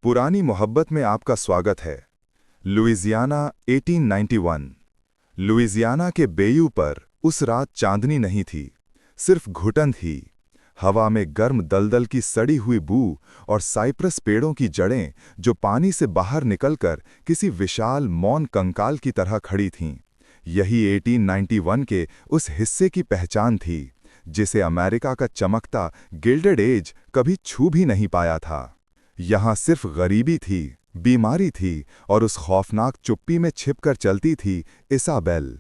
पुरानी मोहब्बत में आपका स्वागत है। लुइजियाना 1891। लुइजियाना के बेयू पर उस रात चांदनी नहीं थी, सिर्फ घुटन थी। हवा में गर्म दलदल की सड़ी हुई बू और साइप्रस पेड़ों की जड़ें जो पानी से बाहर निकलकर किसी विशाल मौन कंकाल की तरह खड़ी थीं। यही 1891 के उस हिस्से की पहचान थी जिसे अमेरिका का चमकता गिल्डेड एज कभी छू भी नहीं पाया था। यहाँ सिर्फ गरीबी थी, बीमारी थी और उस खौफनाक चुप्पी में छिपकर चलती थी इसाबेल।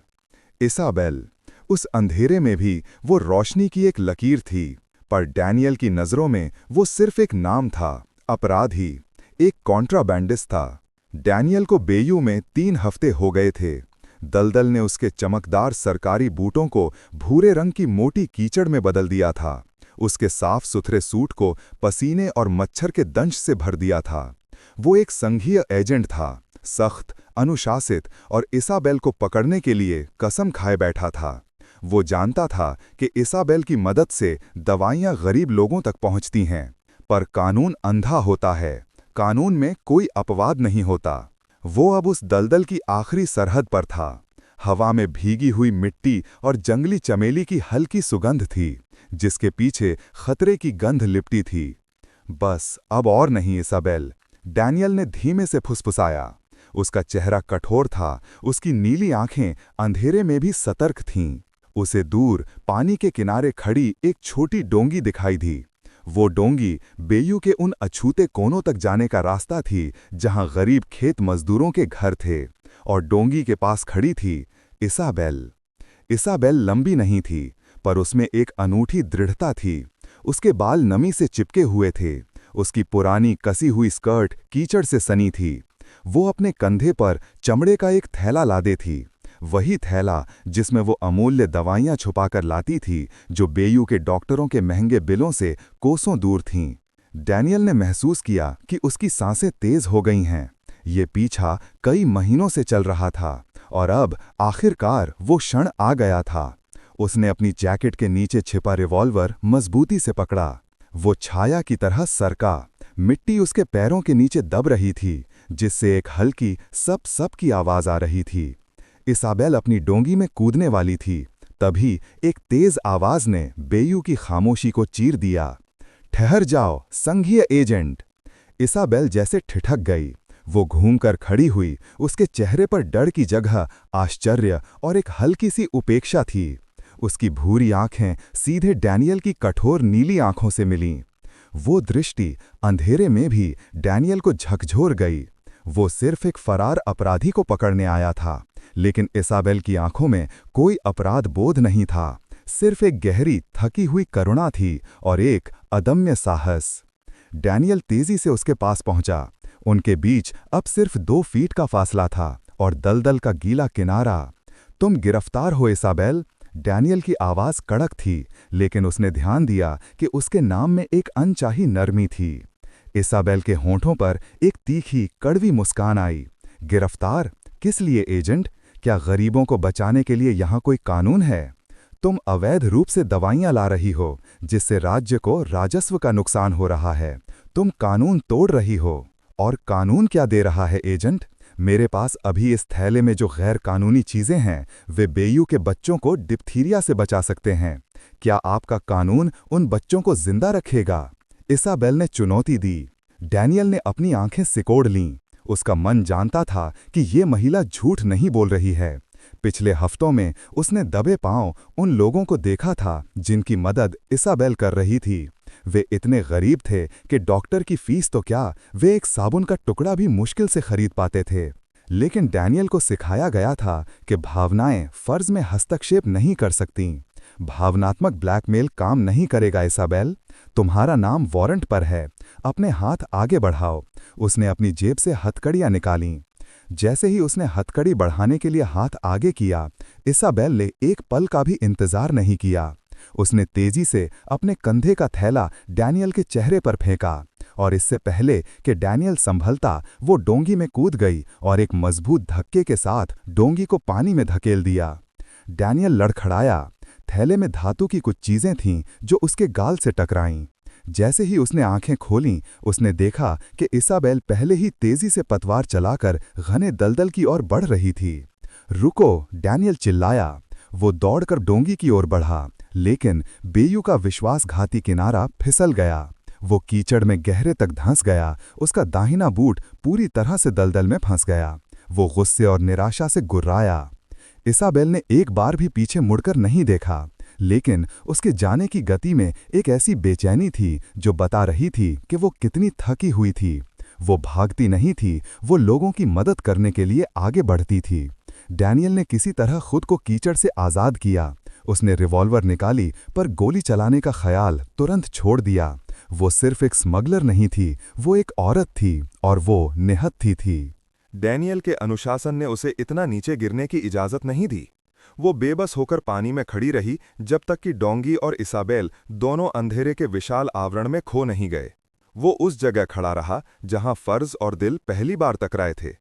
इसाबेल, उस अंधेरे में भी वो रोशनी की एक लकीर थी, पर डैनियल की नज़रों में वो सिर्फ एक नाम था, अपराधी, एक कॉन्ट्राबैंडिस्ट था। डैनियल को बेयू में 3 हफ्ते हो गए थे। दलदल ने उसके चमकदार सरकारी बूटों को भूरे रंग की मोटी कीचड़ में बदल दिया था, उसके साफ सुथरे सूट को पसीने और मच्छर के दंश से भर दिया था। वो एक संघीय एजेंट था, सख्त, अनुशासित और इसाबेल को पकड़ने के लिए कसम खाए बैठा था। वो जानता था कि इसाबेल की मदद से दवाइयां गरीब लोगों तक पहुंचती हैं, पर कानून अंधा होता है, कानून में कोई अपवाद नहीं होता। वो अब उस दलदल की आखिरी सरहद पर था। हवा में भीगी हुई मिट्टी और जंगली चमेली की हल्की सुगंध थी, जिसके पीछे खतरे की गंध लिपटी थी। बस अब और नहीं इसाबेल, डैनियल ने धीमे से फुसफुसाया। उसका चेहरा कठोर था, उसकी नीली आंखें अंधेरे में भी सतर्क थीं। उसे दूर पानी के किनारे खड़ी एक छोटी डोंगी दिखाई दी। वो डोंगी बेयू के उन अछूते कोनों तक जाने का रास्ता थी जहां गरीब खेत मजदूरों के घर थे, और डोंगी के पास खड़ी थी इसाबेल। इसाबेल लंबी नहीं थी, पर उसमें एक अनूठी दृढ़ता थी। उसके बाल नमी से चिपके हुए थे, उसकी पुरानी कसी हुई स्कर्ट कीचड़ से सनी थी। वो अपने कंधे पर चमड़े का एक थैला लादे थी, वही थैला जिसमें वो अमूल्य दवाइयां छुपाकर लाती थी, जो बेयू के डॉक्टरों के महंगे बिलों से कोसों दूर थीं। डैनियल ने महसूस किया कि उसकी सांसें तेज हो गई हैं। ये पीछा कई महीनों से चल रहा था, और अब आखिरकार वो क्षण आ गया था। उसने अपनी जैकेट के नीचे छिपा रिवॉल्वर मजबूती से पकड़ा। वो छाया की तरह सरका, मिट्टी उसके पैरों के नीचे दब रही थी, जिससे एक हल्की सप सप की आवाज आ रही थी। इसाबेल अपनी डोंगी में कूदने वाली थी, तभी एक तेज आवाज ने बेयू की खामोशी को चीर दिया। ठहर जाओ, संघीय एजेंट। इसाबेल जैसे ठिठक गई। वो घूमकर खड़ी हुई, उसके चेहरे पर डर की जगह आश्चर्य और एक हल्की सी उपेक्षा थी। उसकी भूरी आंखें सीधे डैनियल की कठोर नीली आंखों से मिलीं। वो दृष्टि अंधेरे में भी डैनियल को झकझोर गई। वो सिर्फ एक फरार अपराधी को पकड़ने आया था, लेकिन इसाबेल की आंखों में कोई अपराध बोध नहीं था, सिर्फ एक गहरी थकी हुई करुणा थी और एक अदम्य साहस। डैनियल तेजी से उसके पास पहुंचा। उनके बीच अब सिर्फ 2 फीट का फासला था और दलदल का गीला किनारा। तुम गिरफ्तार हो इसाबेल। डैनियल की आवाज कड़क थी, लेकिन उसने ध्यान दिया कि उसके नाम में एक अनचाही नरमी थी। इसाबेल के होंठों पर एक तीखी कड़वी मुस्कान आई। गिरफ्तार? किस लिए एजेंट? क्या गरीबों को बचाने के लिए यहाँ कोई कानून है? तुम अवैध रूप से दवाइयाँ ला रही हो, जिससे राज्य को राजस्व का नुकसान हो रहा है। तुम कानून तोड़ रही हो। और कानून क्या दे रहा है एजेंट? मेरे पास अभी इस थैले में जो गैर कानूनी चीजें हैं, वे बेयू के बच्चों को डिप्थीरिया से बचा सकते हैं। क्या आपका कानून उन बच्चों को जिंदा रखेगा? इसाबेल ने चुनौती दी। डैनियल ने अपनी आंखें सिकोड़ लीं। उसका मन जानता था कि ये महिला झूठ नहीं बोल रही है। पिछले हफ्तों में उसने दबे पांव उन लोगों को देखा था जिनकी मदद इसाबेल कर रही थी। वे इतने गरीब थे कि डॉक्टर की फीस तो क्या, वे एक साबुन का टुकड़ा भी मुश्किल से खरीद पाते थे। लेकिन डैनियल को सिखाया गया था कि भावनाएं फर्ज में हस्तक्षेप नहीं कर सकतीं। भावनात्मक ब्लैकमेल काम नहीं करेगा इसाबेल। तुम्हारा नाम वारंट पर है, अपने हाथ आगे बढ़ाओ। उसने अपनी जेब से हथकड़ियां निकालीं। जैसे ही उसने हथकड़ी बढ़ाने के लिए हाथ आगे किया, इसाबेल ने एक पल का भी इंतजार नहीं किया। उसने तेजी से अपने कंधे का थैला डैनियल के चेहरे पर फेंका, और इससे पहले कि डैनियल संभलता, वो डोंगी में कूद गई और एक मजबूत धक्के के साथ डोंगी को पानी में धकेल दिया। डैनियल लड़खड़ाया। थैले में धातु की कुछ चीजें थीं जो उसके गाल से टकराईं। जैसे ही उसने आंखें खोलीं, उसने देखा कि इसाबेल पहले ही तेजी से पतवार चलाकर घने दलदल की ओर बढ़ रही थी। रुको, डैनियल चिल्लाया। वो दौड़कर डोंगी की ओर बढ़ा, लेकिन बेयू का विश्वासघाती किनारा फिसल गया। वो कीचड़ में गहरे तक धंस गया, उसका दाहिना बूट पूरी तरह से दलदल में फंस गया। वो गुस्से और निराशा से गुर्राया। इसाबेल ने एक बार भी पीछे मुड़कर नहीं देखा, लेकिन उसके जाने की गति में एक ऐसी बेचैनी थी जो बता रही थी कि वो कितनी थकी हुई थी। वो भागती नहीं थी, वो लोगों की मदद करने के लिए आगे बढ़ती थी। डैनियल ने किसी तरह खुद को कीचड़ से आज़ाद किया। उसने रिवॉल्वर निकाली, पर गोली चलाने का ख्याल तुरंत छोड़ दिया। वो सिर्फ एक स्मगलर नहीं थी, वो एक औरत थी, और वो निहत्थी थी। डैनियल के अनुशासन ने उसे इतना नीचे गिरने की इजाजत नहीं दी। वो बेबस होकर पानी में खड़ी रही जब तक कि डोंगी और इसाबेल दोनों अंधेरे के विशाल आवरण में खो नहीं गए। वो उस जगह खड़ा रहा जहां फर्ज और दिल पहली बार टकराए थे।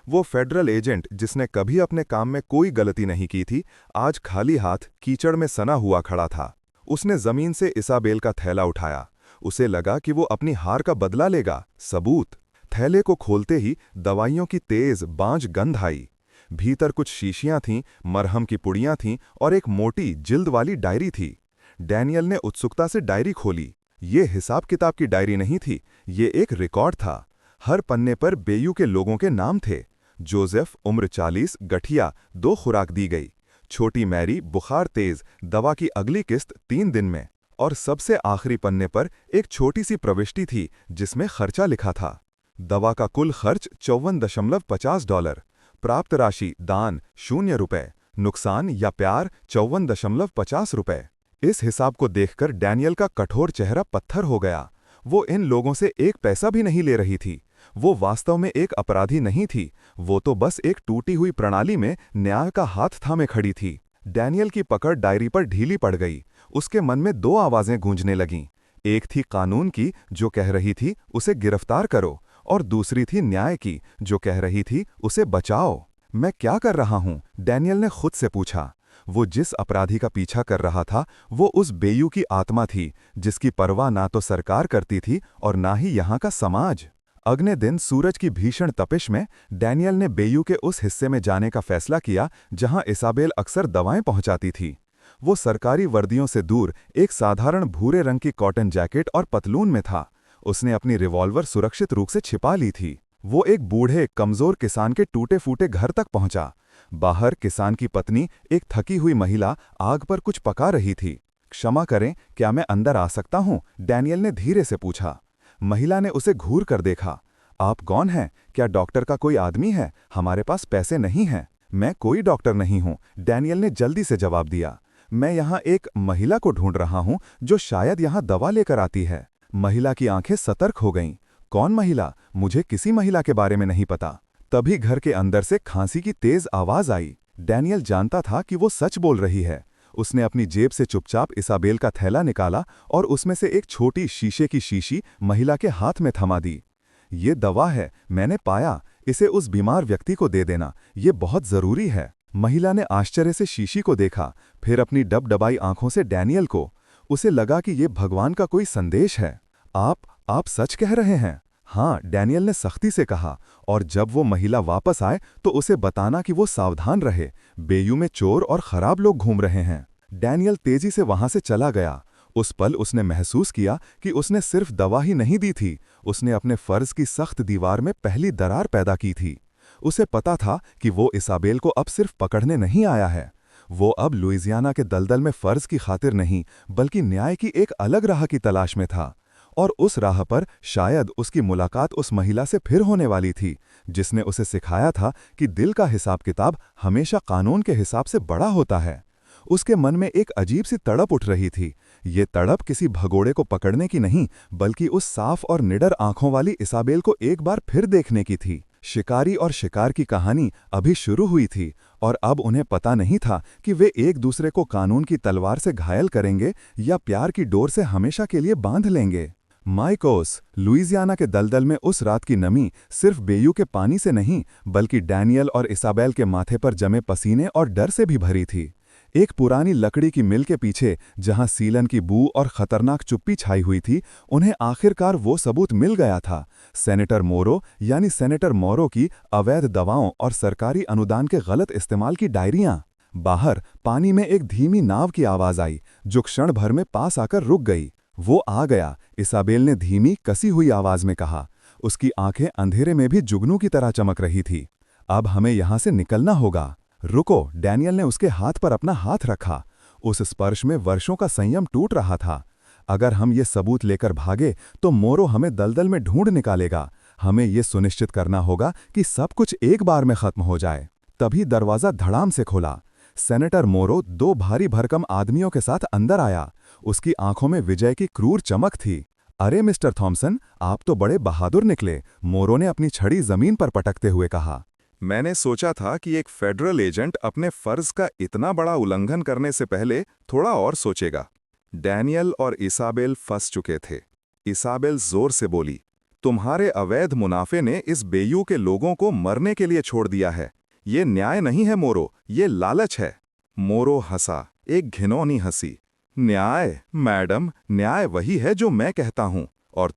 वो फेडरल एजेंट जिसने कभी अपने काम में कोई गलती नहीं की थी, आज खाली हाथ कीचड़ में सना हुआ खड़ा था। उसने जमीन से इसाबेल का थैला उठाया। उसे लगा कि वो अपनी हार का बदला लेगा। सबूत। थैले को खोलते ही दवाइयों की तेज बांझ गंध आई। भीतर कुछ शीशियां थीं, मरहम की पुड़ियां थीं और एक मोटी जिल्द वाली डायरी थी। डैनियल ने उत्सुकता से डायरी खोली। ये हिसाब किताब की डायरी नहीं थी, ये एक रिकॉर्ड था। हर पन्ने पर बेयू के लोगों के नाम थे। जोसेफ, उम्र 40, गठिया, 2 खुराक दी गई। छोटी मैरी, बुखार तेज, दवा की अगली किस्त 3 दिन में। और सबसे आखिरी पन्ने पर एक छोटी सी प्रविष्टि थी जिसमें खर्चा लिखा था। दवा का कुल खर्च $54.50। प्राप्त राशि दान 0 रुपए। नुकसान या प्यार 54.50 रुपए। इस हिसाब को देखकर डैनियल का कठोर चेहरा पत्थर हो गया। वो इन लोगों से एक पैसा भी नहीं ले रही थी। वो वास्तव में एक अपराधी नहीं थी, वो तो बस एक टूटी हुई प्रणाली में न्याय का हाथ थामे खड़ी थी। डैनियल की पकड़ डायरी पर ढीली पड़ गई। उसके मन में 2 आवाजें गूंजने लगीं। एक थी कानून की जो कह रही थी उसे गिरफ्तार करो, और दूसरी थी न्याय की जो कह रही थी उसे बचाओ। मैं क्या कर रहा हूं? डैनियल ने खुद से पूछा। वो जिस अपराधी का पीछा कर रहा था वो उस बेयू की आत्मा थी जिसकी परवाह ना तो सरकार करती थी और ना ही यहाँ का समाज। अगले दिन सूरज की भीषण तपिश में डैनियल ने बेयू के उस हिस्से में जाने का फैसला किया जहां इसाबेल अक्सर दवाएं पहुंचाती थी। वो सरकारी वर्दियों से दूर एक साधारण भूरे रंग की कॉटन जैकेट और पतलून में था। उसने अपनी रिवॉल्वर सुरक्षित रूप से छिपा ली थी। वो एक बूढ़े कमजोर किसान के टूटे फूटे घर तक पहुंचा। बाहर किसान की पत्नी, एक थकी हुई महिला, आग पर कुछ पका रही थी। क्षमा करें, क्या मैं अंदर आ सकता हूं? डैनियल ने धीरे से पूछा। महिला ने उसे घूर कर देखा। आप कौन हैं? क्या डॉक्टर का कोई आदमी है? हमारे पास पैसे नहीं हैं। मैं कोई डॉक्टर नहीं हूं, डैनियल ने जल्दी से जवाब दिया। मैं यहाँ एक महिला को ढूंढ रहा हूं जो शायद यहाँ दवा लेकर आती है। महिला की आंखें सतर्क हो गईं। कौन महिला? मुझे किसी महिला के बारे में नहीं पता। तभी घर के अंदर से खांसी की तेज आवाज आई। डैनियल जानता था कि वो सच बोल रही है। उसने अपनी जेब से चुपचाप इसाबेल का थैला निकाला और उसमें से एक छोटी शीशे की शीशी महिला के हाथ में थमा दी। ये दवा है, मैंने पाया, इसे उस बीमार व्यक्ति को दे देना, ये बहुत जरूरी है। महिला ने आश्चर्य से शीशी को देखा, फिर अपनी डबडबाई आंखों से डैनियल को। उसे लगा कि ये भगवान का कोई संदेश है। आप सच कह रहे हैं? हाँ, डैनियल ने सख्ती से कहा, और जब वो महिला वापस आए तो उसे बताना कि वो सावधान रहे, बेयू में चोर और खराब लोग घूम रहे हैं। डैनियल तेजी से वहां से चला गया। उस पल उसने महसूस किया कि उसने सिर्फ दवा ही नहीं दी थी, उसने अपने फर्ज की सख्त दीवार में पहली दरार पैदा की थी। उसे पता था कि वो इसाबेल को अब सिर्फ पकड़ने नहीं आया है। वो अब लुइजियाना के दलदल में फर्ज की खातिर नहीं, बल्कि न्याय की एक अलग राह की तलाश में था। और उस राह पर शायद उसकी मुलाकात उस महिला से फिर होने वाली थी, जिसने उसे सिखाया था कि दिल का हिसाब किताब हमेशा कानून के हिसाब से बड़ा होता है। उसके मन में एक अजीब सी तड़प उठ रही थी। ये तड़प किसी भगोड़े को पकड़ने की नहीं, बल्कि उस साफ और निडर आंखों वाली इसाबेल को एक बार फिर देखने की थी। शिकारी और शिकार की कहानी अभी शुरू हुई थी, और अब उन्हें पता नहीं था कि वे एक दूसरे को कानून की तलवार से घायल करेंगे या प्यार की डोर से हमेशा के लिए बांध लेंगे। माइकोस, लुइजियाना के दलदल में उस रात की नमी सिर्फ बेयू के पानी से नहीं, बल्कि डैनियल और इसाबेल के माथे पर जमे पसीने और डर से भी भरी थी। एक पुरानी लकड़ी की मिल के पीछे, जहां सीलन की बू और खतरनाक चुप्पी छाई हुई थी, उन्हें आखिरकार वो सबूत मिल गया था। सेनेटर मोरो यानी सेनेटर मोरो की अवैध दवाओं और सरकारी अनुदान के गलत इस्तेमाल की डायरियां। बाहर पानी में एक धीमी नाव की आवाज आई, जो क्षण भर में पास आकर रुक गई। वो आ गया, इसाबेल ने धीमी कसी हुई आवाज में कहा। उसकी आंखें अंधेरे में भी जुगनू की तरह चमक रही थी। अब हमें यहां से निकलना होगा। रुको, डैनियल ने उसके हाथ पर अपना हाथ रखा। उस स्पर्श में वर्षों का संयम टूट रहा था। अगर हम ये सबूत लेकर भागे तो मोरो हमें दलदल में ढूंढ निकालेगा। हमें ये सुनिश्चित करना होगा कि सब कुछ एक बार में खत्म हो जाए। तभी दरवाजा धड़ाम से खुला। सेनेटर मोरो 2 भारी भरकम आदमियों के साथ अंदर आया। उसकी आंखों में विजय की क्रूर चमक थी। अरे मिस्टर थॉमसन, आप तो बड़े बहादुर निकले, मोरो ने अपनी छड़ी जमीन पर पटकते हुए कहा। मैंने सोचा था कि एक फेडरल एजेंट अपने फर्ज का इतना बड़ा उल्लंघन करने से पहले थोड़ा और सोचेगा। डैनियल और इसाबेल फंस चुके थे। इसाबेल जोर से बोली, तुम्हारे अवैध मुनाफे ने इस बेयू के लोगों को मरने के लिए छोड़ दिया है। ये न्याय नहीं है मोरो, ये लालच है। मोरो हंसा, एक घिनौनी हंसी। न्याय मैडम, न्याय वही है जो मैं कहता हूं। और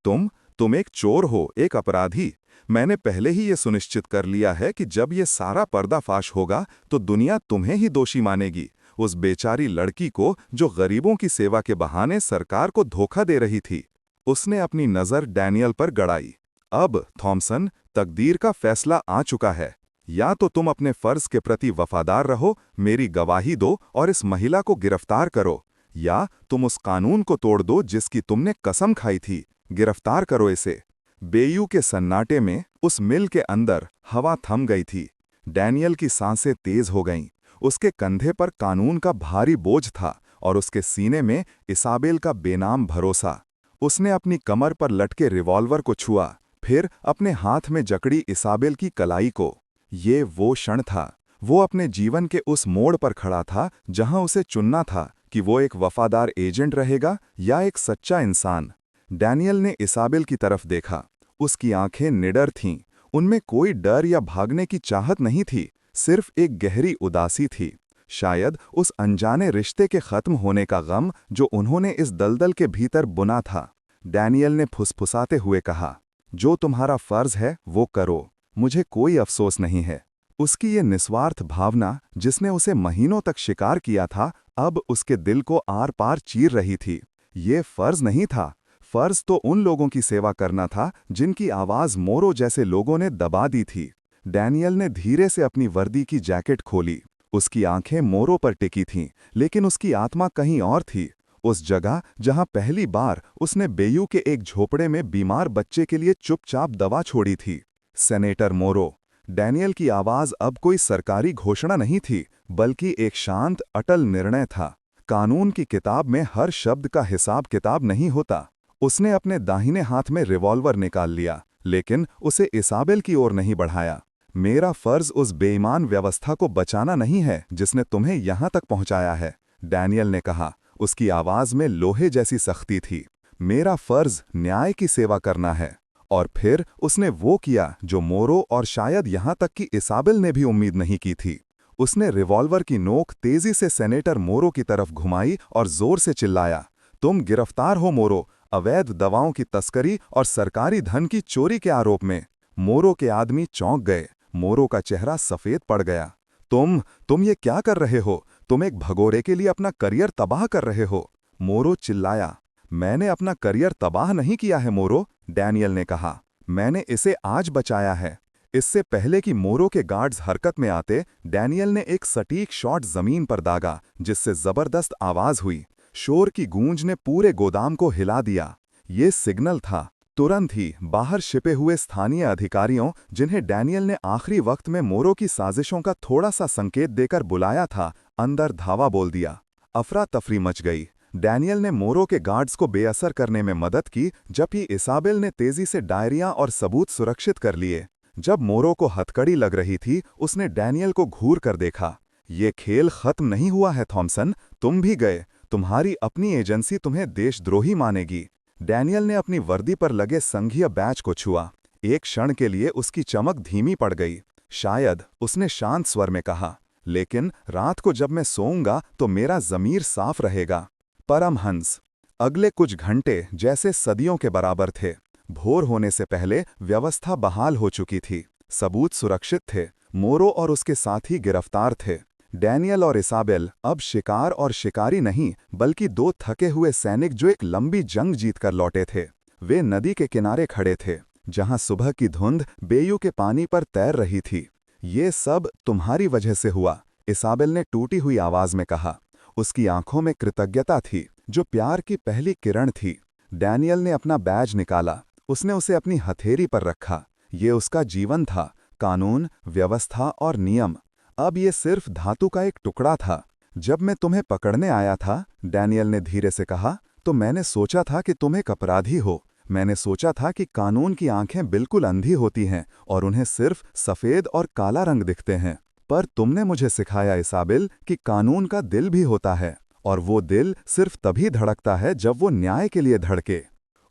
तुम एक चोर हो, एक अपराधी। मैंने पहले ही ये सुनिश्चित कर लिया है कि जब ये सारा पर्दाफाश होगा तो दुनिया तुम्हें ही दोषी मानेगी, उस बेचारी लड़की को जो गरीबों की सेवा के बहाने सरकार को धोखा दे रही थी। उसने अपनी नज़र डैनियल पर गड़ाई। अब थॉमसन, तकदीर का फैसला आ चुका है। या तो तुम अपने फर्ज के प्रति वफादार रहो, मेरी गवाही दो और इस महिला को गिरफ्तार करो, या तुम उस कानून को तोड़ दो जिसकी तुमने कसम खाई थी। गिरफ्तार करो इसे। बेयू के सन्नाटे में उस मिल के अंदर हवा थम गई थी। डैनियल की सांसें तेज हो गईं। उसके कंधे पर कानून का भारी बोझ था और उसके सीने में इसाबेल का बेनाम भरोसा। उसने अपनी कमर पर लटके रिवॉल्वर को छुआ, फिर अपने हाथ में जकड़ी इसाबेल की कलाई को। ये वो क्षण था। वो अपने जीवन के उस मोड़ पर खड़ा था जहां उसे चुनना था कि वो एक वफादार एजेंट रहेगा या एक सच्चा इंसान। डैनियल ने इसाबेल की तरफ देखा। उसकी आंखें निडर थीं। उनमें कोई डर या भागने की चाहत नहीं थी, सिर्फ एक गहरी उदासी थी। शायद उस अनजाने रिश्ते के खत्म होने का गम जो उन्होंने इस दलदल के भीतर बुना था। डैनियल ने फुसफुसाते हुए कहा, जो तुम्हारा फर्ज है वो करो, मुझे कोई अफसोस नहीं है। उसकी ये निस्वार्थ भावना, जिसने उसे महीनों तक शिकार किया था, अब उसके दिल को आर पार चीर रही थी। ये फर्ज नहीं था। फर्ज तो उन लोगों की सेवा करना था जिनकी आवाज मोरो जैसे लोगों ने दबा दी थी। डैनियल ने धीरे से अपनी वर्दी की जैकेट खोली। उसकी आंखें मोरो पर टिकी थीं, लेकिन उसकी आत्मा कहीं और थी। उस जगह जहां पहली बार उसने बेयू के एक झोपड़े में बीमार बच्चे के लिए चुपचाप दवा छोड़ी थी। सेनेटर मोरो। डैनियल की आवाज अब कोई सरकारी घोषणा नहीं थी, बल्कि एक शांत, अटल निर्णय था। कानून की किताब में हर शब्द का हिसाब किताब नहीं होता। उसने अपने दाहिने हाथ में रिवॉल्वर निकाल लिया, लेकिन उसे इसाबेल की ओर नहीं बढ़ाया। मेरा फर्ज उस बेईमान व्यवस्था को बचाना नहीं है जिसने तुम्हें यहां तक पहुंचाया है, डैनियल ने कहा। उसकी आवाज में लोहे जैसी सख्ती थी। मेरा फर्ज न्याय की सेवा करना है। और फिर उसने वो किया जो मोरो और शायद यहां तक कि इसाबेल ने भी उम्मीद नहीं की थी। उसने रिवॉल्वर की नोक तेजी से सेनेटर मोरो की तरफ घुमाई और जोर से चिल्लाया, तुम गिरफ्तार हो मोरो, अवैध दवाओं की तस्करी और सरकारी धन की चोरी के आरोप में। मोरो के आदमी चौंक गए। मोरो का चेहरा सफेद पड़ गया। तुम ये क्या कर रहे हो? तुम एक भगोरे के लिए अपना करियर तबाह कर रहे हो। मोरो चिल्लाया। मैंने अपना करियर तबाह नहीं किया है मोरो, डैनियल ने कहा। मैंने इसे आज बचाया है। इससे पहले कि मोरो के गार्ड्स हरकत में आते, डैनियल ने एक सटीक शॉट जमीन पर दागा, जिससे जबरदस्त आवाज हुई। शोर की गूंज ने पूरे गोदाम को हिला दिया। ये सिग्नल था। तुरंत ही बाहर छिपे हुए स्थानीय अधिकारियों, जिन्हें डैनियल ने आखिरी वक्त में मोरो की साजिशों का थोड़ा सा संकेत देकर बुलाया था, अंदर धावा बोल दिया। अफरा तफरी मच गई। डैनियल ने मोरो के गार्ड्स को बेअसर करने में मदद की, जबकि इसाबेल ने तेजी से डायरियां और सबूत सुरक्षित कर लिए। जब मोरो को हथकड़ी लग रही थी, उसने डैनियल को घूर कर देखा। ये खेल खत्म नहीं हुआ है थॉमसन, तुम भी गए। तुम्हारी अपनी एजेंसी तुम्हें देशद्रोही मानेगी। डैनियल ने अपनी वर्दी पर लगे संघीय बैच को छुआ। एक क्षण के लिए उसकी चमक धीमी पड़ गई। शायद, उसने शांत स्वर में कहा, लेकिन रात को जब मैं सोऊंगा तो मेरा ज़मीर साफ रहेगा। परमहंस। अगले कुछ घंटे जैसे सदियों के बराबर थे। भोर होने से पहले व्यवस्था बहाल हो चुकी थी। सबूत सुरक्षित थे। मोरो और उसके साथी गिरफ्तार थे। डैनियल और इसाबेल अब शिकार और शिकारी नहीं, बल्कि दो थके हुए सैनिक जो एक लंबी जंग जीतकर लौटे थे। वे नदी के किनारे खड़े थे, जहां सुबह की धुंध बेयू के पानी पर तैर रही थी। ये सब तुम्हारी वजह से हुआ, इसाबेल ने टूटी हुई आवाज में कहा। उसकी आंखों में कृतज्ञता थी, जो प्यार की पहली किरण थी। डैनियल ने अपना बैज निकाला। उसने उसे अपनी हथेली पर रखा। ये उसका जीवन था, कानून, व्यवस्था और नियम। अब ये सिर्फ धातु का एक टुकड़ा था। जब मैं तुम्हें पकड़ने आया था, डैनियल ने धीरे से कहा, तो मैंने सोचा था कि तुम एक अपराधी हो। मैंने सोचा था कि कानून की आंखें बिल्कुल अंधी होती हैं और उन्हें सिर्फ सफ़ेद और काला रंग दिखते हैं। पर तुमने मुझे सिखाया इसाबेल कि कानून का दिल भी होता है, और वो दिल सिर्फ तभी धड़कता है जब वो न्याय के लिए धड़के।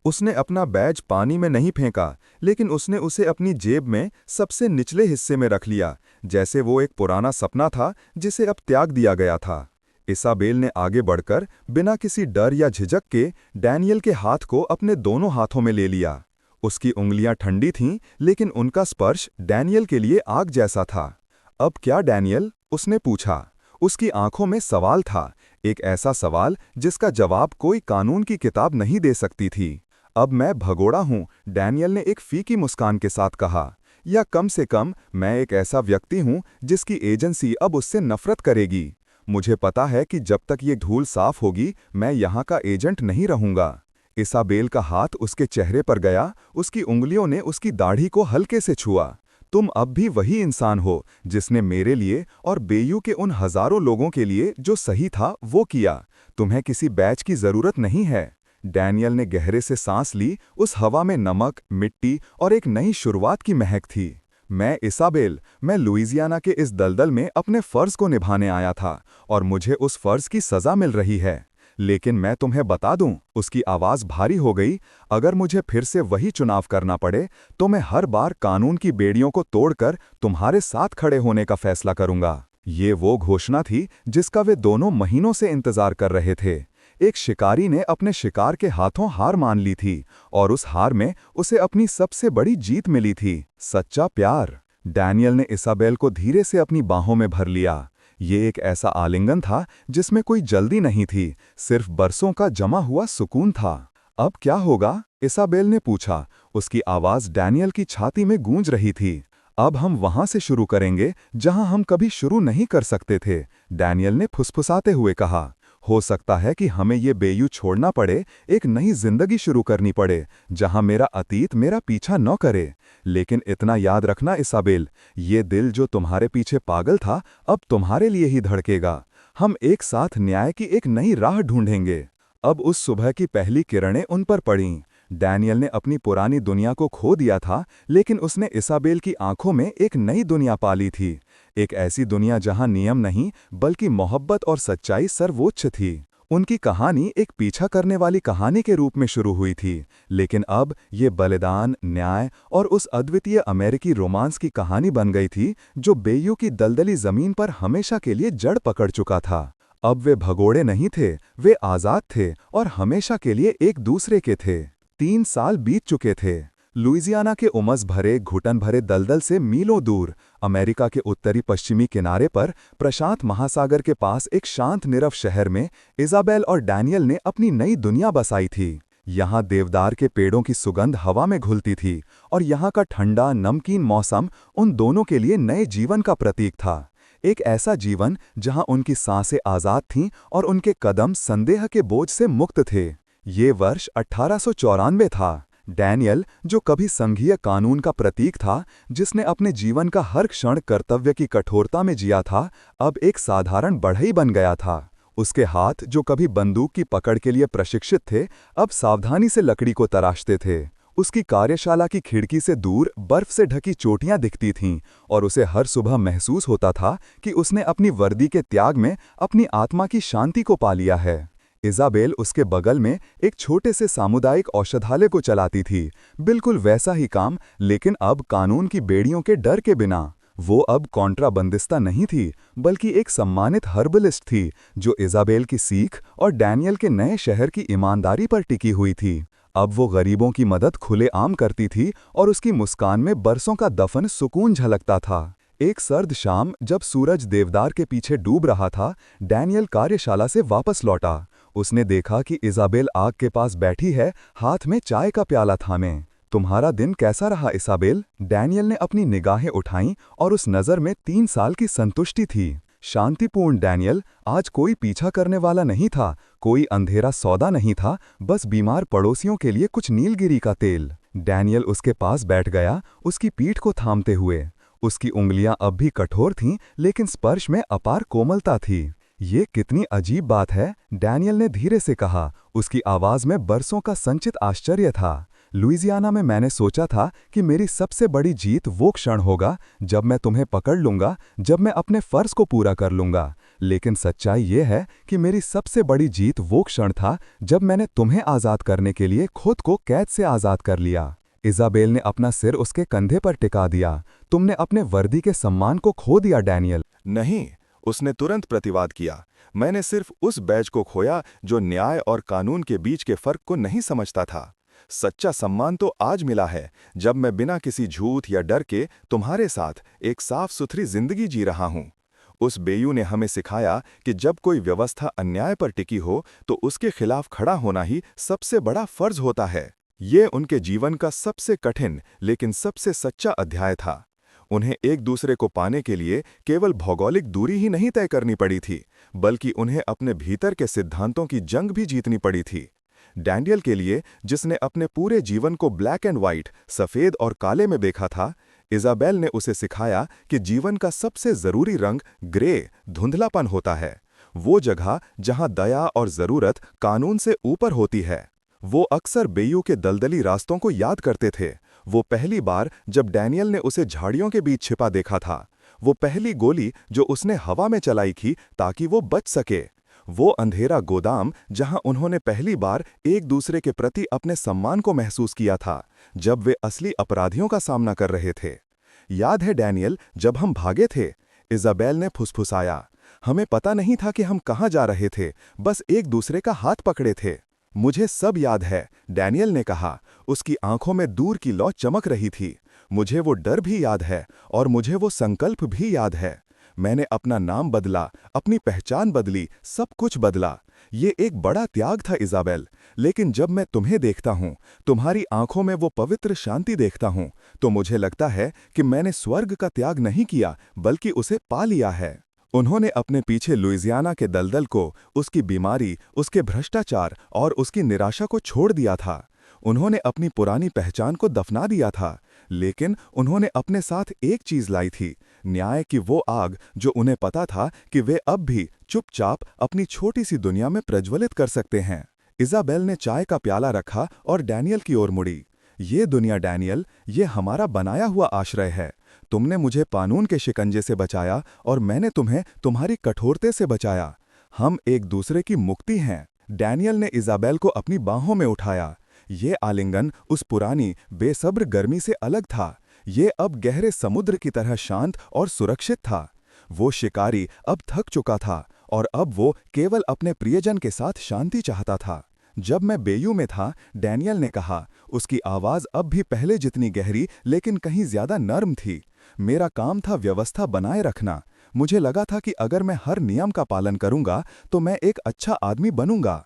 उसने अपना बैज पानी में नहीं फेंका, लेकिन उसने उसे अपनी जेब में सबसे निचले हिस्से में रख लिया, जैसे वो एक पुराना सपना था जिसे अब त्याग दिया गया था। इसाबेल ने आगे बढ़कर बिना किसी डर या झिझक के डैनियल के हाथ को अपने दोनों हाथों में ले लिया। उसकी उंगलियां ठंडी थीं, लेकिन उनका स्पर्श डैनियल के लिए आग जैसा था। अब क्या डैनियल? उसने पूछा। उसकी आंखों में सवाल था, एक ऐसा सवाल जिसका जवाब कोई कानून की किताब नहीं दे सकती थी। अब मैं भगोड़ा हूं, डैनियल ने एक फीकी मुस्कान के साथ कहा। या कम से कम मैं एक ऐसा व्यक्ति हूं जिसकी एजेंसी अब उससे नफरत करेगी। मुझे पता है कि जब तक ये धूल साफ होगी, मैं यहाँ का एजेंट नहीं रहूंगा। इसाबेल का हाथ उसके चेहरे पर गया। उसकी उंगलियों ने उसकी दाढ़ी को हल्के से छुआ। तुम अब भी वही इंसान हो जिसने मेरे लिए और बेयू के उन हजारों लोगों के लिए जो सही था वो किया। तुम्हें किसी बैच की जरूरत नहीं है। डैनियल ने गहरे से सांस ली। उस हवा में नमक, मिट्टी और एक नई शुरुआत की महक थी। मैं इसाबेल, मैं लुइजियाना के इस दलदल में अपने फर्ज को निभाने आया था, और मुझे उस फर्ज की सजा मिल रही है। लेकिन मैं तुम्हें बता दूं, उसकी आवाज भारी हो गई, अगर मुझे फिर से वही चुनाव करना पड़े, तो मैं हर बार कानून की बेड़ियों को तोड़कर तुम्हारे साथ खड़े होने का फैसला करूंगा। ये वो घोषणा थी जिसका वे दोनों महीनों से इंतजार कर रहे थे। एक शिकारी ने अपने शिकार के हाथों हार मान ली थी, और उस हार में उसे अपनी सबसे बड़ी जीत मिली थी, सच्चा प्यार। डैनियल ने इसाबेल को धीरे से अपनी बाहों में भर लिया। ये एक ऐसा आलिंगन था जिसमें कोई जल्दी नहीं थी, सिर्फ बरसों का जमा हुआ सुकून था। अब क्या होगा? इसाबेल ने पूछा। उसकी आवाज डैनियल की छाती में गूंज रही थी। अब हम वहां से शुरू करेंगे जहां हम कभी शुरू नहीं कर सकते थे, डैनियल ने फुसफुसाते हुए कहा। हो सकता है कि हमें ये बेयू छोड़ना पड़े, एक नई जिंदगी शुरू करनी पड़े, जहां मेरा अतीत मेरा पीछा न करे। लेकिन इतना याद रखना इसाबेल, ये दिल जो तुम्हारे पीछे पागल था, अब तुम्हारे लिए ही धड़केगा। हम एक साथ न्याय की एक नई राह ढूंढेंगे। अब उस सुबह की पहली किरणें उन पर पड़ीं। डैनियल ने अपनी पुरानी दुनिया को खो दिया था, लेकिन उसने इसाबेल की आंखों में एक नई दुनिया पाली थी। एक ऐसी दुनिया जहां नियम नहीं, बल्कि मोहब्बत और सच्चाई सर्वोच्च थी। उनकी कहानी एक पीछा करने वाली कहानी के रूप में शुरू हुई थी, लेकिन अब ये बलिदान, न्याय और उस अद्वितीय अमेरिकी रोमांस की कहानी बन गई थी जो बेयू की दलदली जमीन पर हमेशा के लिए जड़ पकड़ चुका था। अब वे भगोड़े नहीं थे, वे आजाद थे और हमेशा के लिए एक दूसरे के थे। 3 साल बीत चुके थे। लुइजियाना के उमस भरे, घुटन भरे दलदल से मीलों दूर, अमेरिका के उत्तरी पश्चिमी किनारे पर, प्रशांत महासागर के पास एक शांत निरव शहर में इसाबेल और डैनियल ने अपनी नई दुनिया बसाई थी। यहाँ देवदार के पेड़ों की सुगंध हवा में घुलती थी, और यहाँ का ठंडा, नमकीन मौसम उन दोनों के लिए नए जीवन का प्रतीक था। एक ऐसा जीवन जहाँ उनकी सांसें आज़ाद थीं और उनके कदम संदेह के बोझ से मुक्त थे। ये वर्ष 1894 था। डैनियल, जो कभी संघीय कानून का प्रतीक था, जिसने अपने जीवन का हर क्षण कर्तव्य की कठोरता में जिया था, अब एक साधारण बढ़ई बन गया था। उसके हाथ, जो कभी बंदूक की पकड़ के लिए प्रशिक्षित थे, अब सावधानी से लकड़ी को तराशते थे। उसकी कार्यशाला की खिड़की से दूर बर्फ से ढकी चोटियां दिखती थीं, और उसे हर सुबह महसूस होता था कि उसने अपनी वर्दी के त्याग में अपनी आत्मा की शांति को पा लिया है। इसाबेल उसके बगल में एक छोटे से सामुदायिक औषधालय को चलाती थी, बिल्कुल वैसा ही काम, लेकिन अब कानून की बेड़ियों के डर के बिना। वो अब कॉन्ट्राबंदिस्ता नहीं थी, बल्कि एक सम्मानित हर्बलिस्ट थी जो इज़ाबेल की सीख और डैनियल के नए शहर की ईमानदारी पर टिकी हुई थी। अब वो गरीबों की मदद खुलेआम करती थी और उसकी मुस्कान में बरसों का दफन सुकून झलकता था। एक सर्द शाम जब सूरज देवदार के पीछे डूब रहा था, डैनियल कार्यशाला से वापस लौटा। उसने देखा कि इज़ाबेल आग के पास बैठी है, हाथ में चाय का प्याला थामे। तुम्हारा दिन कैसा रहा इसाबेल? डैनियल ने अपनी निगाहें उठाईं और उस नज़र में 3 साल की संतुष्टि थी। शांतिपूर्ण डैनियल, आज कोई पीछा करने वाला नहीं था, कोई अंधेरा सौदा नहीं था, बस बीमार पड़ोसियों के लिए कुछ नीलगिरी का तेल। डैनियल उसके पास बैठ गया, उसकी पीठ को थामते हुए। उसकी उंगलियां अब भी कठोर थीं, लेकिन स्पर्श में अपार कोमलता थी। ये कितनी अजीब बात है, डैनियल ने धीरे से कहा। उसकी आवाज़ में बरसों का संचित आश्चर्य था। लुइजियाना में मैंने सोचा था कि मेरी सबसे बड़ी जीत वो क्षण होगा जब मैं तुम्हें पकड़ लूंगा, जब मैं अपने फर्ज को पूरा कर लूंगा। लेकिन सच्चाई ये है कि मेरी सबसे बड़ी जीत वो क्षण था जब मैंने तुम्हें आज़ाद करने के लिए खुद को कैद से आज़ाद कर लिया। इज़ाबेल ने अपना सिर उसके कंधे पर टिका दिया। तुमने अपने वर्दी के सम्मान को खो दिया डैनियल। नहीं, उसने तुरंत प्रतिवाद किया। मैंने सिर्फ उस बैज को खोया जो न्याय और कानून के बीच के फर्क को नहीं समझता था। सच्चा सम्मान तो आज मिला है जब मैं बिना किसी झूठ या डर के तुम्हारे साथ एक साफ सुथरी जिंदगी जी रहा हूं। उस बेयू ने हमें सिखाया कि जब कोई व्यवस्था अन्याय पर टिकी हो तो उसके खिलाफ खड़ा होना ही सबसे बड़ा फर्ज होता है। ये उनके जीवन का सबसे कठिन लेकिन सबसे सच्चा अध्याय था। उन्हें एक दूसरे को पाने के लिए केवल भौगोलिक दूरी ही नहीं तय करनी पड़ी थी, बल्कि उन्हें अपने भीतर के सिद्धांतों की जंग भी जीतनी पड़ी थी। डैनियल के लिए, जिसने अपने पूरे जीवन को ब्लैक एंड व्हाइट, सफ़ेद और काले में देखा था, इज़ाबेल ने उसे सिखाया कि जीवन का सबसे ज़रूरी रंग ग्रे, धुंधलापन होता है। वो जगह जहां दया और ज़रूरत कानून से ऊपर होती है। वो अक्सर बेयू के दलदली रास्तों को याद करते थे। वो पहली बार जब डैनियल ने उसे झाड़ियों के बीच छिपा देखा था। वो पहली गोली जो उसने हवा में चलाई थी ताकि वो बच सके। वो अंधेरा गोदाम जहां उन्होंने पहली बार एक दूसरे के प्रति अपने सम्मान को महसूस किया था, जब वे असली अपराधियों का सामना कर रहे थे। याद है डैनियल, जब हम भागे थे? इज़ाबेल ने फुसफुसाया। हमें पता नहीं था कि हम कहाँ जा रहे थे, बस एक दूसरे का हाथ पकड़े थे। मुझे सब याद है, डैनियल ने कहा। उसकी आंखों में दूर की लौ चमक रही थी। मुझे वो डर भी याद है और मुझे वो संकल्प भी याद है। मैंने अपना नाम बदला, अपनी पहचान बदली, सब कुछ बदला। ये एक बड़ा त्याग था इज़ाबेल, लेकिन जब मैं तुम्हें देखता हूँ, तुम्हारी आंखों में वो पवित्र शांति देखता हूँ, तो मुझे लगता है कि मैंने स्वर्ग का त्याग नहीं किया, बल्कि उसे पा लिया है। उन्होंने अपने पीछे लुइजियाना के दलदल को, उसकी बीमारी, उसके भ्रष्टाचार और उसकी निराशा को छोड़ दिया था। उन्होंने अपनी पुरानी पहचान को दफना दिया था, लेकिन उन्होंने अपने साथ एक चीज लाई थी, न्याय की वो आग जो उन्हें पता था कि वे अब भी चुपचाप अपनी छोटी सी दुनिया में प्रज्वलित कर सकते हैं। इज़ाबेल ने चाय का प्याला रखा और डैनियल की ओर मुड़ी। ये दुनिया डैनियल, ये हमारा बनाया हुआ आश्रय है। तुमने मुझे कानून के शिकंजे से बचाया और मैंने तुम्हें तुम्हारी कठोरते से बचाया। हम एक दूसरे की मुक्ति हैं। डैनियल ने इज़ाबेल को अपनी बाहों में उठाया। ये आलिंगन उस पुरानी बेसब्र गर्मी से अलग था। ये अब गहरे समुद्र की तरह शांत और सुरक्षित था। वो शिकारी अब थक चुका था और अब वो केवल अपने प्रियजन के साथ शांति चाहता था। जब मैं बेयू में था, डैनियल ने कहा, उसकी आवाज़ अब भी पहले जितनी गहरी लेकिन कहीं ज्यादा नर्म थी। मेरा काम था व्यवस्था बनाए रखना। मुझे लगा था कि अगर मैं हर नियम का पालन करूंगा तो मैं एक अच्छा आदमी बनूंगा।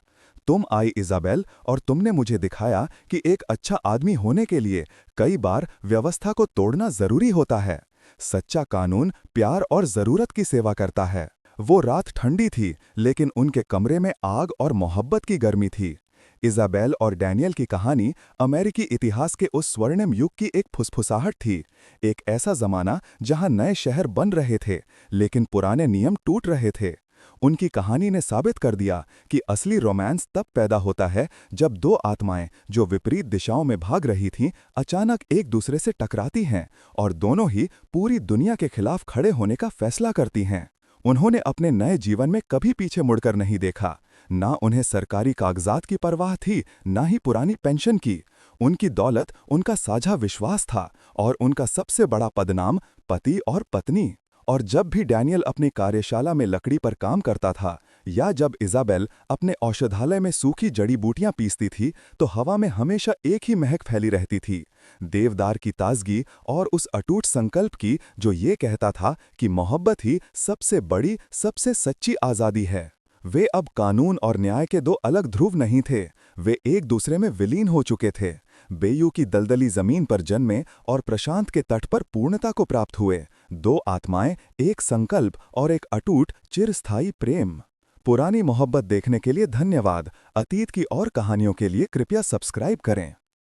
तुम आई इज़ाबेल और तुमने मुझे दिखाया कि एक अच्छा आदमी होने के लिए कई बार व्यवस्था को तोड़ना जरूरी होता है। सच्चा कानून प्यार और जरूरत की सेवा करता है। वो रात ठंडी थी, लेकिन उनके कमरे में आग और मोहब्बत की गर्मी थी। इज़ाबेल और डैनियल की कहानी अमेरिकी इतिहास के उस स्वर्णिम युग की एक फुसफुसाहट थी। एक ऐसा जमाना जहां नए शहर बन रहे थे, लेकिन पुराने नियम टूट रहे थे। उनकी कहानी ने साबित कर दिया कि असली रोमांस तब पैदा होता है जब दो आत्माएं जो विपरीत दिशाओं में भाग रही थीं, अचानक एक दूसरे से टकराती हैं और दोनों ही पूरी दुनिया के खिलाफ खड़े होने का फैसला करती हैं। उन्होंने अपने नए जीवन में कभी पीछे मुड़कर नहीं देखा, ना उन्हें सरकारी कागजात की परवाह थी, ना ही पुरानी पेंशन की। उनकी दौलत उनका साझा विश्वास था और उनका सबसे बड़ा पदनाम पति और पत्नी। और जब भी डैनियल अपनी कार्यशाला में लकड़ी पर काम करता था या जब इज़ाबेल अपने औषधालय में सूखी जड़ी बूटियां पीसती थी, तो हवा में हमेशा एक ही महक फैली रहती थी, देवदार की ताजगी और उस अटूट संकल्प की जो ये कहता था कि मोहब्बत ही सबसे बड़ी, सबसे सच्ची आज़ादी है। वे अब कानून और न्याय के दो अलग ध्रुव नहीं थे, वे एक दूसरे में विलीन हो चुके थे। बेयू की दलदली जमीन पर जन्मे और प्रशांत के तट पर पूर्णता को प्राप्त हुए, दो आत्माएं, एक संकल्प और एक अटूट चिरस्थायी प्रेम। पुरानी मोहब्बत देखने के लिए धन्यवाद। अतीत की और कहानियों के लिए कृपया सब्सक्राइब करें।